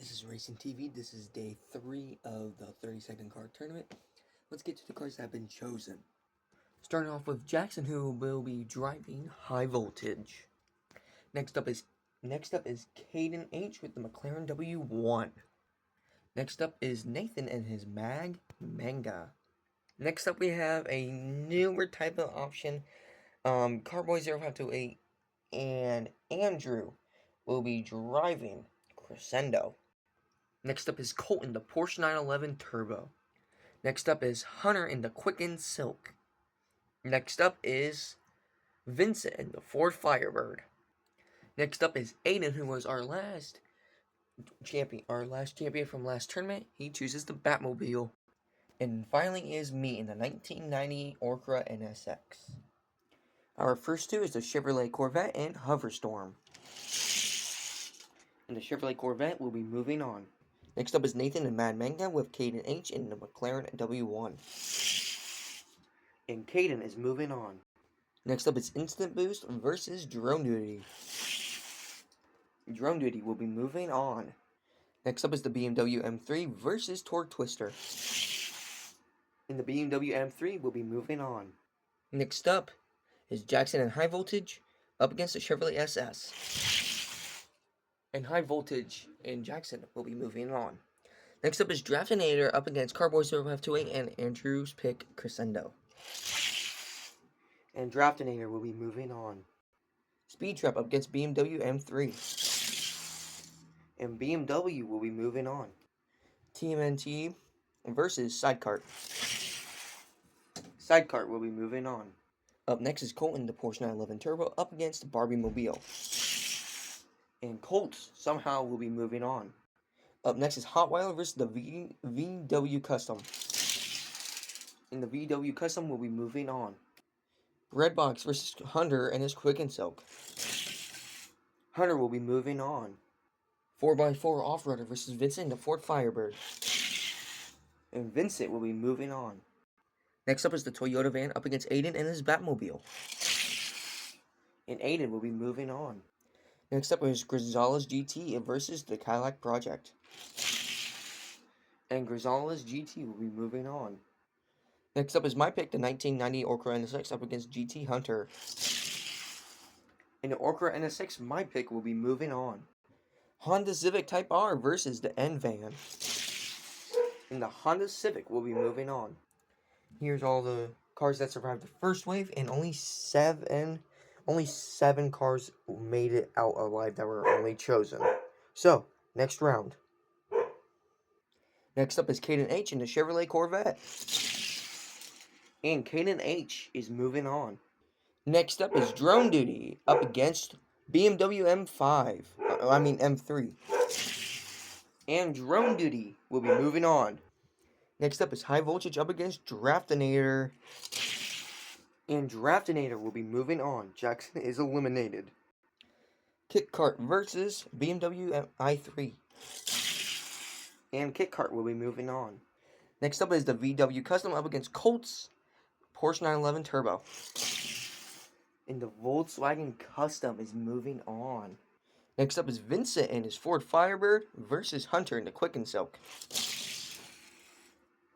This is Racing TV. This is day 3 of the 30-second card tournament. Let's get to the cards that have been chosen. Starting off with Jackson, who will be driving High Voltage. Next up is Caden H with the McLaren W1. Next up is Nathan and his Manga. Next up we have a newer type of option. Carboy 0528 and Andrew will be driving Crescendo. Next up is Colton, the Porsche 911 Turbo. Next up is Hunter in the Quicken Silk. Next up is Vincent in the Ford Firebird. Next up is Aiden, who was our last champion from last tournament. He chooses the Batmobile. And finally is me in the 1990 Orca NSX. Our first two is the Chevrolet Corvette and Hoverstorm. And the Chevrolet Corvette will be moving on. Next up is Nathan and Manga with Caden H in the McLaren W1. And Caden is moving on. Next up is Instant Boost versus Drone Duty. Drone Duty will be moving on. Next up is the BMW M3 versus Torque Twister. And the BMW M3 will be moving on. Next up is Jackson and High Voltage up against the Chevrolet SS. And High Voltage and Jackson will be moving on. Next up is Draftinator up against Carboy 0528 and Andrew's pick Crescendo. And Draftinator will be moving on. Speed Trap up against BMW M3. And BMW will be moving on. TMNT versus Sidecart. Sidecart will be moving on. Up next is Colton, the Porsche 911 Turbo, up against the Barbie Mobile. And Colts somehow will be moving on. Up next is Hotwire versus the VW Custom. And the VW Custom will be moving on. Redbox versus Hunter and his Quicken Silk. Hunter will be moving on. 4x4 Off-Roader versus Vincent, the Ford Firebird. And Vincent will be moving on. Next up is the Toyota van up against Aiden and his Batmobile. And Aiden will be moving on. Next up is Grisales GT versus the Cadillac Project. And Grisales GT will be moving on. Next up is my pick, the 1990 Orca NSX up against GT Hunter. And the Orca NSX, my pick, will be moving on. Honda Civic Type R versus the N-Van. And the Honda Civic will be moving on. Here's all the cars that survived the first wave, and only seven cars made it out alive that were only chosen. So, next round. Next up is Caden H in the Chevrolet Corvette. And Caden H is moving on. Next up is Drone Duty up against BMW M3. And Drone Duty will be moving on. Next up is High Voltage up against Draftinator. And Draftinator will be moving on. Jackson is eliminated. Kit Kart versus BMW i3. And Kit Kart will be moving on. Next up is the VW Custom up against Colts Porsche 911 Turbo. And the Volkswagen Custom is moving on. Next up is Vincent and his Ford Firebird versus Hunter in the Quicken Silk.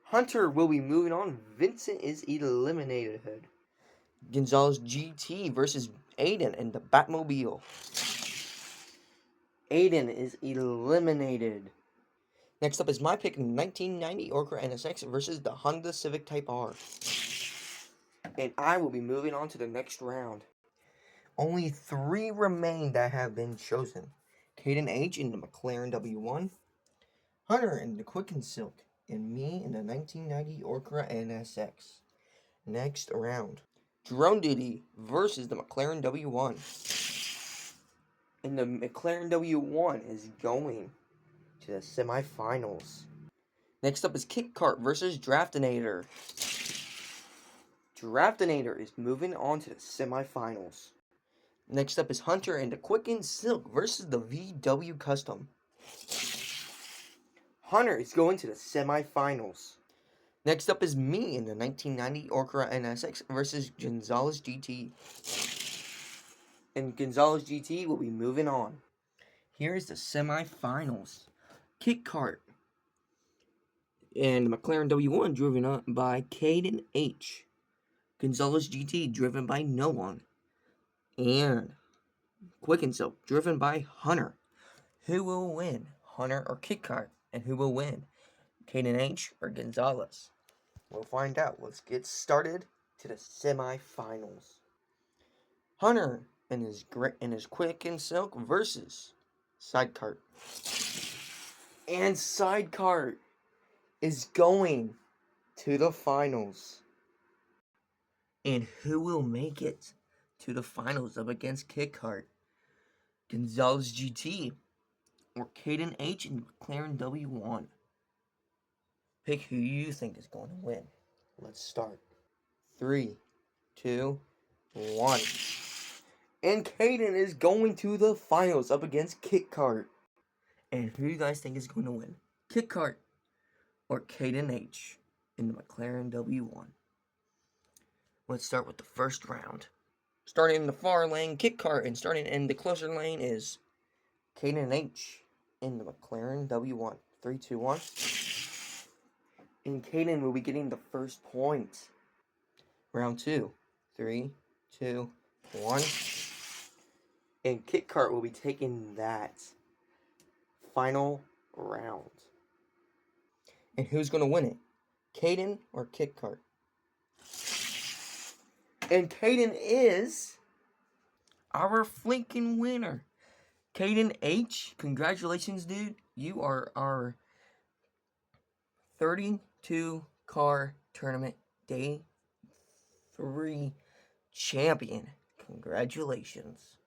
Hunter will be moving on. Vincent is eliminated. Gonzalez GT versus Aiden and the Batmobile. Aiden is eliminated. Next up is my pick, 1990 Orca NSX versus the Honda Civic Type R. And I will be moving on to the next round. Only 3 remain that have been chosen. Caden H in the McLaren W1. Hunter in the Quicken Silk. And me in the 1990 Orca NSX. Next round. Drone Duty versus the McLaren W1. And the McLaren W1 is going to the semifinals. Next up is Kit Kart versus Draftinator. Draftinator is moving on to the semifinals. Next up is Hunter and the Quicken Silk versus the VW Custom. Hunter is going to the semifinals. Next up is me in the 1990 Orca NSX versus Gonzalez GT. And Gonzalez GT will be moving on. Here is the semifinals. Kit Kart. And McLaren W1 driven up by Caden H. Gonzalez GT driven by no one. And Quick and Silk driven by Hunter. Who will win, Hunter or Kit Kart? And who will win, Caden H or Gonzalez? We'll find out. Let's get started to the semifinals. Hunter and his Quick and Silk versus Sidecart. And Sidecart is going to the finals. And who will make it to the finals up against Kit Kart? Gonzalez GT or Caden H and McLaren W1? Pick who you think is going to win. Let's start. 3, 2, 1. And Caden is going to the finals up against Kit Kart. And who do you guys think is going to win? Kit Kart or Caden H in the McLaren W1? Let's start with the first round. Starting in the far lane, Kit Kart, and starting in the closer lane is Caden H in the McLaren W1. 3, 2, 1. And Caden will be getting the first point. Round 2. 3, 2, 1. And Kit Kart will be taking that final round. And who's going to win it? Caden or Kit Kart? And Caden is our flinking winner. Caden H, congratulations, dude. You are our 32 car tournament day 3 champion. Congratulations.